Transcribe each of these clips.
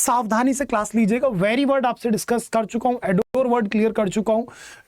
सावधानी से क्लास लीजिएगा। वेरी वर्ड आपसे डिस्कस कर चुका हूं, एडोर वर्ड क्लियर कर चुका हूं,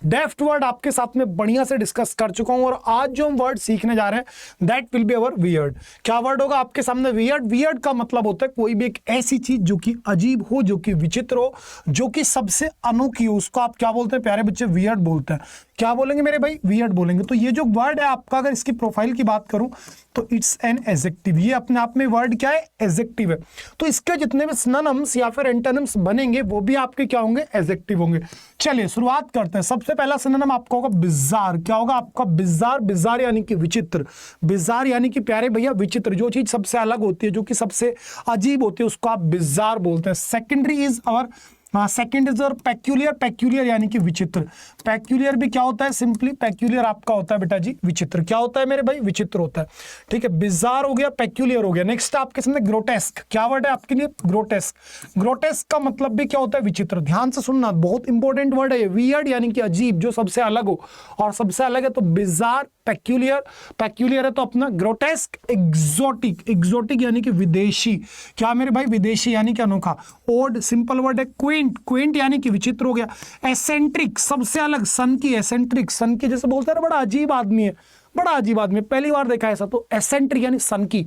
डेफ्ट वर्ड आपके साथ में बढ़िया से डिस्कस कर चुका हूं, और आज जो हम वर्ड सीखने जा रहे हैं that will be our weird. क्या वर्ड होगा आपके सामने? वियर्ड। वियर्ड का मतलब होता है कोई भी एक ऐसी चीज जो कि अजीब हो, जो कि विचित्र हो, जो कि सबसे अनोखी हो, उसको आप क्या बोलते हैं प्यारे बच्चे? वियर्ड बोलते हैं। क्या बोलेंगे मेरे भाई? वियर्ड बोलेंगे। तो ये जो वर्ड है आपका, अगर इसकी प्रोफाइल की बात करूं तो इट्स एन एडजेक्टिव। ये अपने आप में वर्ड क्या है? एडजेक्टिव है। तो इसके जितने भी सिनोनिम्स या फिर एंटोनिम्स बनेंगे वो भी आपके क्या होंगे? एडजेक्टिव होंगे। चलिए शुरुआत करते हैं। सबसे पहला सिनोनिम आपका होगा बिज़ार। क्या होगा आपका? बिज़ार। बिज़ार यानी कि विचित्र। बिज़ार यानी कि प्यारे भैया विचित्र, जो चीज सबसे अलग होती है, जो कि सबसे अजीब होती है, उसको आप बिज़ार बोलते हैं। Secondary is our second is और पेक्यूलियर। पेक्यूलियर यानी कि विचित्र। पेक्यूलियर भी क्या होता है? सिंपली पेक्यूलियर आपका होता है बेटा जी विचित्र। क्या होता है मेरे भाई? विचित्र होता है। ठीक है, बिज़ार हो गया, पेक्यूलियर हो गया। नेक्स्ट आपके सामने ग्रोटेस्क। क्या वर्ड है आपके लिए? ग्रोटेस्क। ग्रोटेस्क का मतलब भी क्या होता है? विचित्र। ध्यान से सुनना, बहुत इंपॉर्टेंट वर्ड है ये। वियर्ड यानी कि अजीब, जो सबसे अलग हो, और सबसे अलग है तो बिज़ार, पेक्यूलियर। पेक्यूलियर है तो अपना ग्रोटेस्क, एक्सोटिक। एक्सोटिक यानी कि विदेशी। क्या मेरे भाई? विदेशी यानी कि अनोखा। ओड सिंपल वर्ड है। क्विंट। क्विंट यानी कि विचित्र हो गया। एसेंट्रिक सबसे अलग। सन की। एसेंट्रिक सन की जैसे बोलते हैं ना, बड़ा अजीब आदमी है, बड़ा अजीब आदमी, पहली बार देखा ऐसा। तो एसेंट्रिक यानी सन की।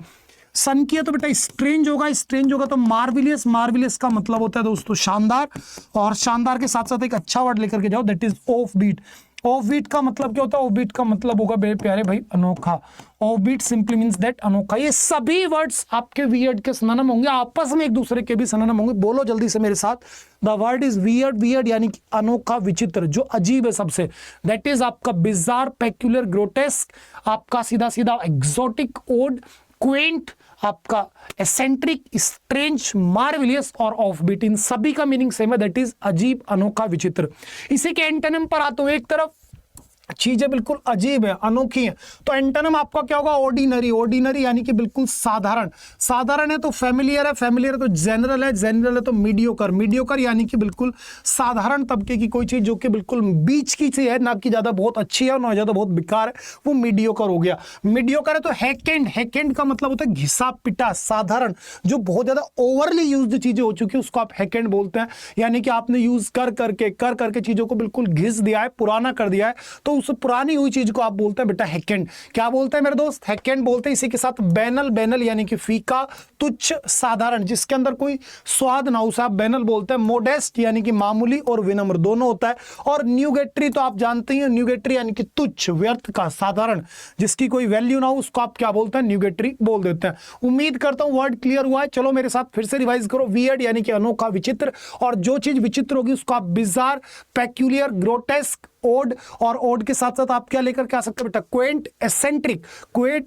सन की है तो बेटा स्ट्रेंज होगा। स्ट्रेंज होगा तो मार्विलियस। मार्विलियस का मतलब होता है दोस्तों शानदार, और शानदार के साथ साथ एक अच्छा वर्ड लेकर के जाओ, that is off beat. Off beat का मतलब क्या होता है? ऑफ बीट का मतलब होगा मेरे प्यारे भाई अनोखा। Off beat simply means that अनोखा। ये सभी वर्ड्स आपके वियर्ड के सिनोनिम होंगे, आपस में एक दूसरे के भी सिनोनिम होंगे। बोलो जल्दी से मेरे साथ। The word is weird. Weird यानी कि अनोखा, विचित्र, जो अजीब है सबसे, दैट इज आपका बिज़ार, पेक्यूलियर, ग्रोटेस्क, आपका सीधा सीधा एक्सोटिक, ओड, क्वेंट, आपका एसेंट्रिक, स्ट्रेंज, मार्विलियस और ऑफ बीट। इन सभी का मीनिंग सेम है, दैट इज अजीब, अनोखा, विचित्र। इसी के एंटोनिम पर आते हुए, एक तरफ चीजें बिल्कुल अजीब है, अनोखी है, तो एंटोनिम आपका क्या होगा? ऑर्डिनरी। ऑर्डिनरी यानी कि बिल्कुल साधारण। साधारण है तो फेमिलियर है। फेमिलियर है तो जनरल है। जनरल है तो मीडियोकर। मीडियोकर यानी कि बिल्कुल साधारण तबके की कोई चीज जो कि बिल्कुल बीच की सी है, ना कि ज्यादा बहुत अच्छी है और ना ज्यादा बहुत बेकार है, वो मीडियोकर हो गया। मीडियोकर है तो हैकेंड। हैकेंड का मतलब होता है घिसा पिटा, साधारण, जो बहुत ज्यादा ओवरली यूज्ड चीजें हो चुकी है उसको आप हैकेंड बोलते हैं। यानी कि आपने यूज कर करके चीजों को बिल्कुल घिस दिया है, पुराना कर दिया है, तो उस पुरानी हुई चीज को आप बोलते हैं बेटा हैकेंड। क्या बोलते हैं मेरे दोस्त? हैकेंड बोलते हैं। इसी के साथ बैनल। बैनल यानी कि फीका, तुच्छ, साधारण, जिसके अंदर कोई स्वाद ना हो, उसे आप बैनल बोलते हैं। मोडेस्ट यानी कि मामूली, और विनम्र दोनों होता है। और न्यूगेटरी तो आप जानते हैं, न्यूगेटरी यानी कि तुच्छ, व्यर्थ का, साधारण, जिसकी कोई वैल्यू ना हो, उसको आप क्या बोलते हैं? न्यूगेटरी बोल देते हैं। उम्मीद करता हूं वर्ड क्लियर हुआ है। चलो मेरे साथ फिर से रिवाइज करो। वियर्ड यानी कि अनोखा, विचित्र, और जो चीज विचित्र होगी उसको आप बिज़ार, पेक्यूलियर, ग्रोटेस्क, ओड, और ओड के साथ साथ आप क्या लेकर के आ सकते हैं बेटा? Quint, eccentric. क्वेंट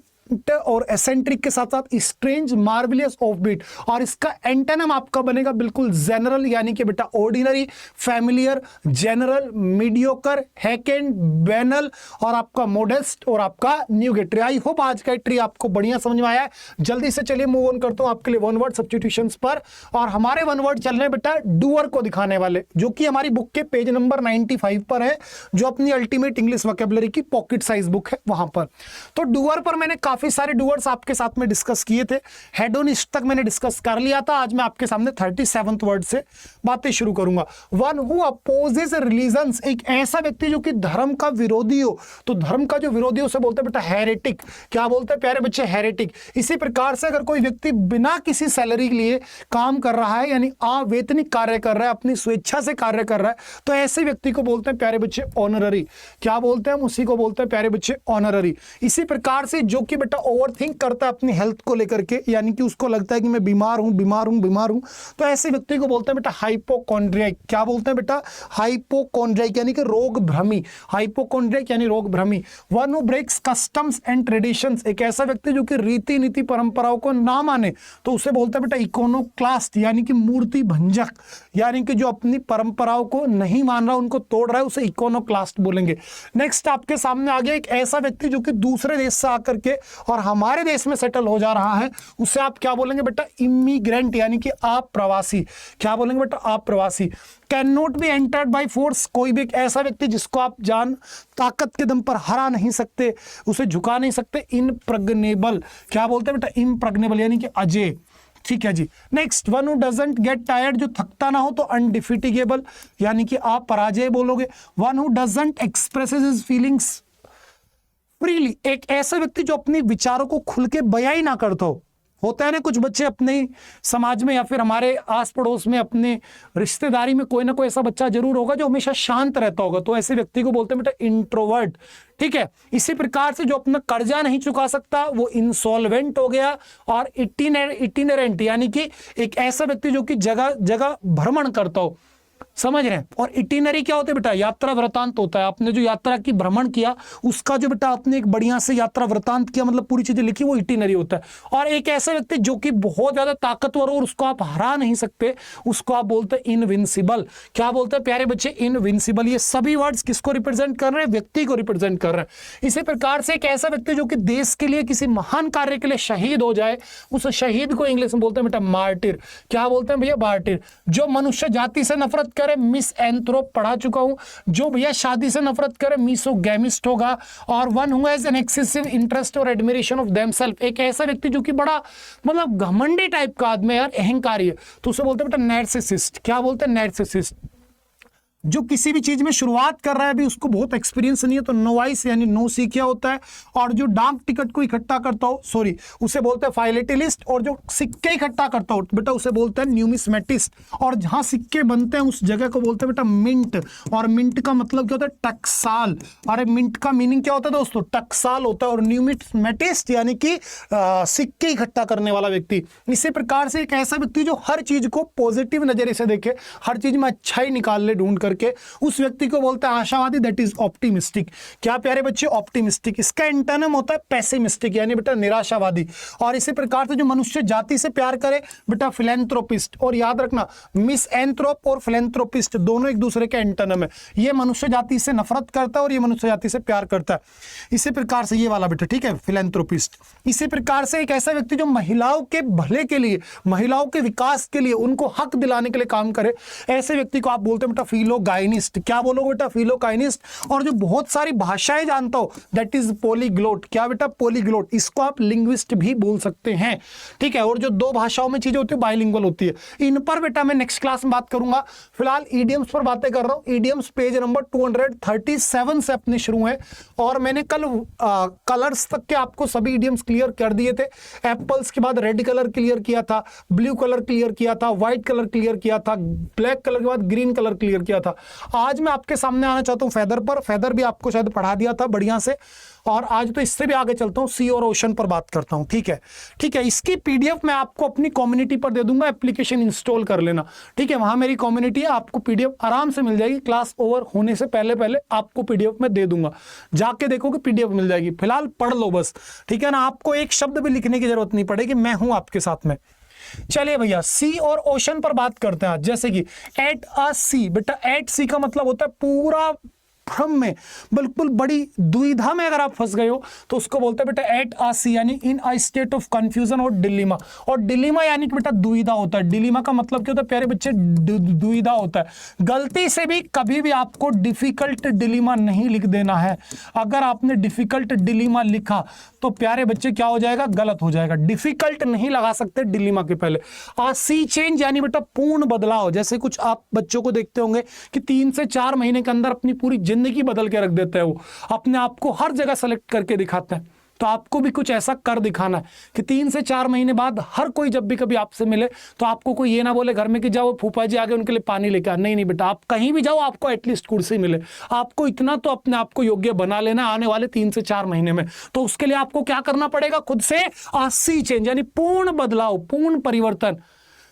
और एसेंट्रिक के साथ साथ स्ट्रेंज, मार्विलियस, ऑफबीट। और इसका एंटोनिम आपका बनेगा बिल्कुल जनरल, यानी कि बेटा ordinary, familiar, general, mediocre, hackneyed, banal, और आपका मोडेस्ट, और आपका न्यूगेटरी। आई होप आज का ट्री आपको बढ़िया समझ में आया है। जल्दी से चलिए मूव ऑन करता हूं आपके लिए वन वर्ड सब्स्टिट्यूशंस पर, और हमारे वन वर्ड चल रहे हैं बेटा डूअर को दिखाने वाले, जो कि हमारी बुक के पेज नंबर 95 पर है, जो अपनी अल्टीमेट इंग्लिश वोकैबुलरी की पॉकेट साइज बुक है वहां पर। तो डूअर पर मैंने काफी सारे डूअर्स आपके साथ में डिस्कस किए थे। हेडोनिस्ट तक मैंने डिस्कस कर लिया था। आज मैं आपके सामने 37th वर्ड से बातें शुरू करूंगा। वन हु अपोजेस रिलीजन्स, एक ऐसा व्यक्ति जो कि धर्म का विरोधी हो। तो धर्म का जो विरोधी हो उसे बोलते हैं बेटा हेरेटिक। क्या बोलते हैं प्यारे बच्चे? हेरेटिक। इसी प्रकार से अगर कोई व्यक्ति बिना किसी सैलरी के लिए काम कर रहा है, यानी अवैतनिक कार्य कर रहा है, अपनी स्वेच्छा से कार्य कर रहा है, तो ऐसे व्यक्ति को बोलते हैं प्यारे बच्चे ऑनररी। क्या बोलते हैं हम? उसी को बोलते हैं प्यारे बच्चे ऑनररी। इसी प्रकार से जो कि बेटा ओवरथिंक करता है अपनी हेल्थ को लेकर के, यानी कि उसको लगता है कि मैं बीमार हूं, तो ऐसे व्यक्ति को बोलते हैं बेटा हाइपोकॉन्ड्रियाक। क्या बोलते हैं बेटा? हाइपोकॉन्ड्रियाक यानी कि रोग भ्रमी। हाइपोकॉन्ड्रियाक यानी रोग भ्रमी। One who breaks customs and traditions, एक ऐसा व्यक्ति जो कि रीति नीति परंपराओं को ना माने, तो उसे बोलते हैं बेटा इकोनोक्लास्ट, यानी कि मूर्ति भंजक, यानी कि जो अपनी परंपराओं को नहीं मान रहा, उनको तोड़ रहा है, उसे इकोनोक्लास्ट बोलेंगे। नेक्स्ट आपके सामने आ गया एक ऐसा व्यक्ति जो कि दूसरे देश से आकर के और हमारे देश में सेटल हो जा रहा है, उसे आप क्या बोलेंगे बेटा? इमिग्रेंट, यानी कि आप प्रवासी। क्या बोलेंगे बेटा? आप प्रवासी। Can not be entered by force, कोई भी एक ऐसा व्यक्ति जिसको आप जान ताकत के दम पर हरा नहीं सकते, उसे झुका नहीं सकते। इनप्रग्नेबल। क्या बोलते हैं बेटा? इनप्रग्नेबल यानी कि अजेय। ठीक है जी। Next, one who doesn't get tired, जो थकता ना हो तो अनडिफिटिगेबल, यानी कि आप पराजय बोलोगे। One who doesn't expresses his feelings freely, एक ऐसा व्यक्ति जो अपने विचारों को खुल के बयां ही ना करता हो। होता है ना कुछ बच्चे अपने समाज में या फिर हमारे आस पड़ोस में, अपने रिश्तेदारी में कोई ना कोई ऐसा बच्चा जरूर होगा जो हमेशा शांत रहता होगा, तो ऐसे व्यक्ति को बोलते हैं बेटा इंट्रोवर्ट। ठीक है, इसी प्रकार से जो अपना कर्जा नहीं चुका सकता वो इंसॉल्वेंट हो गया। और इटिनरेंट यानी कि एक ऐसा व्यक्ति जो कि जगह जगह भ्रमण करता हो, समझ रहे हैं। और इटिनरी क्या होता है बेटा, यात्रा वृतांत होता है। आपने जो यात्रा की भ्रमण किया उसका जो बेटा आपने एक बढ़िया से यात्रा वृतांत किया, मतलब पूरी चीजें लिखी, वो इटिनरी होता है। और एक ऐसा व्यक्ति जो कि बहुत ज्यादा ताकतवर हो और उसको आप हरा नहीं सकते, उसको आप बोलते हैं इनविंसिबल। क्या बोलते हैं प्यारे बच्चे, इनविंसिबल। ये सभी वर्ड्स किसको रिप्रेजेंट कर रहे हैं, व्यक्ति को रिप्रेजेंट कर रहे हैं। इसी प्रकार से एक ऐसा व्यक्ति जो कि देश के लिए किसी महान कार्य के लिए शहीद हो जाए, उस शहीद को इंग्लिश में बोलते हैं बेटा मार्टिर। क्या बोलते हैं भैया, मार्टिर। जो मनुष्य जाति से नफरत करे, मिस एंथ्रोप पढ़ा चुका हूं। जो भैया शादी से नफरत करे, मिसोगैमिस्ट होगा। और one who has an excessive interest और एडमिरेशन ऑफ देमसेल्फ, एक ऐसा व्यक्ति जो कि बड़ा मतलब घमंडी टाइप का आदमी है यार, अहंकारी है, तो उसे बोलते हैं बेटा नार्सिसिस्ट। क्या बोलते हैं, नार्सिसिस्ट। जो किसी भी चीज में शुरुआत कर रहा है, अभी उसको बहुत एक्सपीरियंस नहीं है, तो नोवाइस यानी नो सीखिया होता है। और जो डाक टिकट को इकट्ठा करता हो, सॉरी, उसे बोलते हैं फाइलेटिलिस्ट। और जो सिक्के इकट्ठा करता हो बेटा उसे बोलते हैं न्यूमिस्मेटिस्ट। और जहां सिक्के बनते हैं उस जगह को बोलते हैं बेटा मिंट। और मिंट का मतलब क्या होता है, टकसाल। अरे मिंट का मीनिंग क्या होता है दोस्तों, टकसाल होता है। और न्यूमिस्मेटिस्ट यानी कि सिक्के इकट्ठा करने वाला व्यक्ति। इसी प्रकार से एक ऐसा व्यक्ति जो हर चीज को पॉजिटिव नजरिए से देखे, हर चीज में अच्छाई निकाल ले ढूंढ करके, उस व्यक्ति को बोलते हैं आशावादी, दैट इज ऑप्टिमिस्टिक। क्या प्यारे बच्चे, ऑप्टिमिस्टिक। इसका एंटोनिम होता है पेसिमिस्टिक, यानी बेटा निराशावादी। और इसी प्रकार से जो मनुष्य जाति से प्यार करे बेटा फिलैंथ्रोपिस्ट। और याद रखना, मिस एंथ्रोप और फिलैंथ्रोपिस्ट दोनों एक दूसरे के एंटोनिम है। ये मनुष्य जाति से नफरत करता है और ये मनुष्य जाति से प्यार करता है। इसी प्रकार से ये वाला बेटा, ठीक है, फिलैंथ्रोपिस्ट। इसी प्रकार से एक ऐसा व्यक्ति जो महिलाओं के भले के लिए, महिलाओं के विकास के लिए, उनको हक दिलाने के लिए काम करे, ऐसे व्यक्ति को आप बोलते हैं बेटा फिलोगाइनिस्ट। क्या बोलोगे बेटा, फिलोगाइनिस्ट। और जो बहुत सारी भाषाएं जानता हो, दैट इज पॉलीग्लोट। क्या बेटा, पॉलीग्लोट। इसको आप लिंग्विस्ट भी बोल सकते हैं, ठीक है। और जो दो भाषाओं में चीजें होती है, बाइलिंगुअल होती है। इन पर बेटा मैं नेक्स्ट क्लास में बात करूंगा। फिलहाल ईडियम्स पर बातें कर रहा हूं। ईडियम्स पेज नंबर 237 से अपने शुरू है। और मैंने कल कलर्स तक के आपको सभी ईडियम्स क्लियर कर दिए थे। एप्पल्स के बाद रेड कलर क्लियर किया था, ब्लू कलर क्लियर किया था, व्हाइट कलर क्लियर किया था, ब्लैक कलर के बाद ग्रीन कलर क्लियर किया था। आज मैं आपके सामने आना चाहता हूं फेदर पर। फेदर भी आपको शायद पढ़ा दिया था बढ़िया से। और आज तो इससे भी आगे चलता हूं, सी और ओशन पर बात करता हूं, ठीक है। ठीक है, इसकी पीडीएफ मैं आपको अपनी कम्युनिटी पर दे दूंगा, एप्लीकेशन इंस्टॉल कर लेना, ठीक है। वहां मेरी कम्युनिटी है, आपको पीडीएफ आराम से मिल जाएगी। क्लास ओवर होने से पहले पहले आपको पीडीएफ में दे दूंगा, जाके देखोगे पीडीएफ मिल जाएगी। फिलहाल पढ़ लो बस, ठीक है ना। आपको एक शब्द भी लिखने की जरूरत नहीं पड़ेगी, मैं हूं आपके साथ में। चलिए भैया, सी और ओशन पर बात करते हैं आज। जैसे कि एट अ सी, बेटा एट सी का मतलब होता है पूरा भ्रम में, बिल्कुल बड़ी दुविधा में अगर आप फंस गए हो तो उसको बोलते हैं बेटा एट आ सी, यानी इन अ स्टेट ऑफ कंफ्यूजन और डिलीमा। और डिलीमा यानी कि बेटा दुविधा होता है। डिलीमा का मतलब क्या होता है प्यारे बच्चे, दुविधा होता है। गलती से भी कभी भी आपको डिफिकल्ट डिलीमा नहीं लिख देना है। अगर आपने डिफिकल्ट डिलीमा लिखा तो प्यारे बच्चे क्या हो जाएगा, गलत हो जाएगा। डिफिकल्ट नहीं लगा सकते डिलीमा के पहले। आ सी चेंज यानी बेटा पूर्ण बदलाव। जैसे कुछ आप बच्चों को देखते होंगे कि 3 से 4 महीने के अंदर अपनी पूरी जिंदगी बदल के रख देते हैं। वो अपने आप को हर जगह सेलेक्ट करके दिखाते हैं। तो आपको भी कुछ ऐसा कर दिखाना है कि 3 से 4 महीने बाद हर कोई जब भी कभी आपसे मिले तो आपको कोई ये ना बोले घर में कि जाओ फूफा जी आगे उनके लिए पानी लेके आ। नहीं नहीं बेटा, आप कहीं भी जाओ आपको एटलीस्ट कुर्सी मिले। आपको इतना तो अपने आप को योग्य बना लेना आने वाले 3 से 4 महीने में। तो उसके लिए आपको क्या करना पड़ेगा, खुद से आसी चेंज यानी पूर्ण बदलाव, पूर्ण परिवर्तन।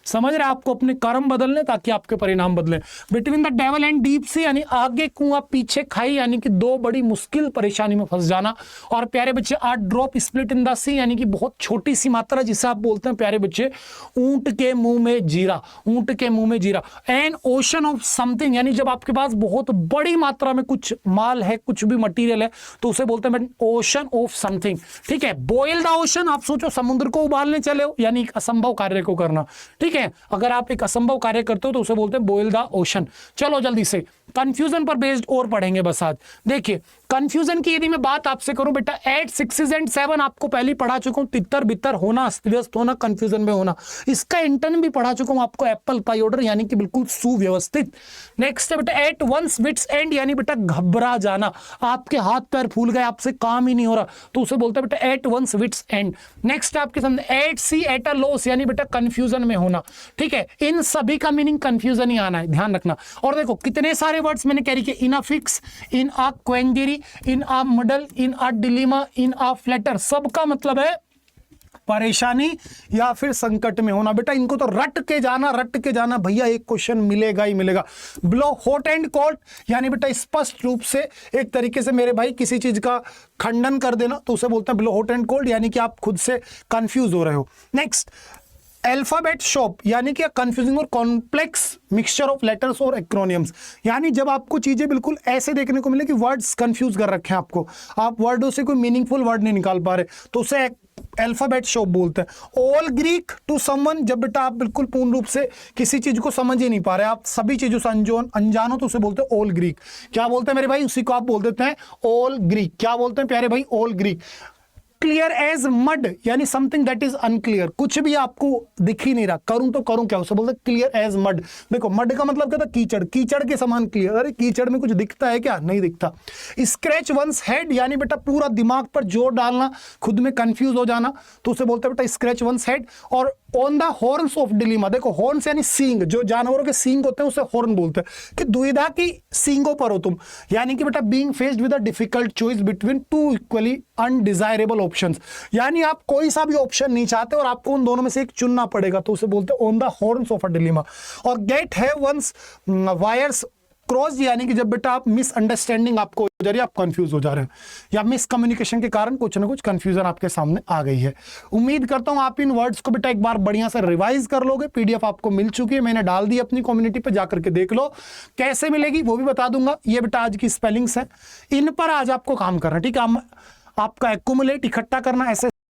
समझ रहे, आपको अपने कर्म बदलने ताकि आपके परिणाम बदले। Between the devil and deep sea यानी आगे कुआं पीछे खाई, यानी कि 2 बड़ी मुश्किल परेशानी में फंस जाना। और प्यारे बच्चे आ ड्रॉप स्प्लिट इन द सी यानी कि बहुत छोटी सी मात्रा, जिसे आप बोलते हैं प्यारे बच्चे ऊंट के मुंह में जीरा। ऊंट के मुंह में जीरा। एन ओशन ऑफ समथिंग यानी जब आपके पास बहुत बड़ी मात्रा में कुछ माल है, कुछ भी मटीरियल है, तो उसे बोलते हैं ओशन ऑफ समथिंग, ठीक है। बॉयल द ओशन, आप सोचो समुद्र को उबालने चले हो, यानी एक असंभव कार्य को करना, ठीक है। अगर आप एक असंभव कार्य करते हो तो उसे बोलते हैं बॉयल द ओशन। चलो जल्दी से कंफ्यूजन पर बेस्ड और पढ़ेंगे बस आज। देखिए कंफ्यूजन की यदि मैं बात आपसे करूं बेटा 8, 6 एंड 7 आपको पहले पढ़ा चुका हूं, तितर बितर होना, अस्त व्यस्त होना, कंफ्यूजन में होना, इसका इंटर्न भी पढ़ा चुका हूं आपको, एप्पल पाई ऑर्डर यानी कि बिल्कुल सुव्यवस्थित। नेक्स्ट है बेटा 8 वंस विट्स एंड यानी बेटा घबरा जाना, आपके हाथ पैर फूल गए, आपसे काम ही नहीं हो रहा, तो उसे बोलते हैं बेटा 8 वंस विट्स एंड। नेक्स्ट आपके सामने 8 सी एट अ लॉस यानी बेटा कंफ्यूजन में होना, ठीक है, इन सभी का मीनिंग कंफ्यूजन ही आना है, ध्यान रखना। और देखो कितने सारे वर्ड्स मैंने कैरी किए, in a fix, in a quandary, in a muddle, in a dilemma, in a flutter, सबका मतलब है परेशानी या फिर संकट में होना। बेटा इनको तो रट के जाना भैया, एक क्वेश्चन मिलेगा ही मिलेगा। ब्लो हॉट एंड कोल्ड यानी बेटा स्पष्ट रूप से एक तरीके से मेरे भाई किसी चीज का खंडन कर देना, तो उसे बोलते हैं ब्लो हॉट एंड कोल्ड, यानी कि आप खुद से कंफ्यूज हो रहे हो। नेक्स्ट अल्फाबेट शॉप यानी कि कंफ्यूजिंग और कॉम्प्लेक्स मिक्सचर ऑफ लेटर्स और एक्रोनियम्स, यानी जब आपको चीजें बिल्कुल ऐसे देखने को मिले कि वर्ड्स कंफ्यूज कर रखे हैं आपको, आप वर्डों से कोई मीनिंगफुल वर्ड नहीं निकाल पा रहे, तो उसे अल्फाबेट शॉप बोलते हैं। ऑल ग्रीक टू समवन, जब बेटा आप बिल्कुल पूर्ण रूप से किसी चीज को समझ ही नहीं पा रहे, आप सभी चीजों से अनजान हो, तो उसे बोलते हैं ऑल ग्रीक। क्या बोलते हैं मेरे भाई, उसी को आप बोल देते हैं ऑल ग्रीक। क्या बोलते हैं प्यारे भाई, all Greek. Clear as mud यानी समथिंग दैट इज अनक्लियर, कुछ भी आपको दिख ही नहीं रहा, करूं तो करूं क्या, उसे बोलते हैं क्लियर एज मड। देखो मड का मतलब क्या था, कीचड़, कीचड़ के समान क्लियर, अरे कीचड़ में कुछ दिखता है क्या, नहीं दिखता। स्क्रैच वंस हेड यानी बेटा पूरा दिमाग पर जोर डालना, खुद में कंफ्यूज हो जाना, तो उसे बोलते हैं बेटा स्क्रैच वंस हेड। और on the horns of dilemma, देखो हॉर्न्स यानी सींग, जो जानवरों के सींग होते हैं उसे हॉर्न बोलते हैं, कि दुविधा की सींगों पर हो तुम, यानी कि बेटा being faced with a difficult choice between two equally undesirable options, यानी आप कोई सा भी ऑप्शन नहीं चाहते और आपको उन दोनों में से एक चुनना पड़ेगा, तो उसे बोलते हैं on the horns of a dilemma. और गेट है वंस वायर्स क्रॉस, यानी कि जब बेटा आप मिसअंडरस्टैंडिंग आपको हो जा रही है, आप कंफ्यूज हो जा रहे हैं, या मिसकम्युनिकेशन के कारण कुछ ना कुछ कंफ्यूजन आपके सामने आ गई है। उम्मीद करता हूं आप इन वर्ड्स को बेटा एक बार बढ़िया से रिवाइज कर लोगे। पीडीएफ आपको मिल चुकी है, मैंने डाल दी अपनी कम्युनिटी पे, जाकर के देख लो। कैसे मिलेगी वो भी बता दूंगा। ये बेटा आज की स्पेलिंग्स है, इन पर आज आपको काम करना है, ठीक है। आपका एक्यूमुलेट इकट्ठा करना, ऐसे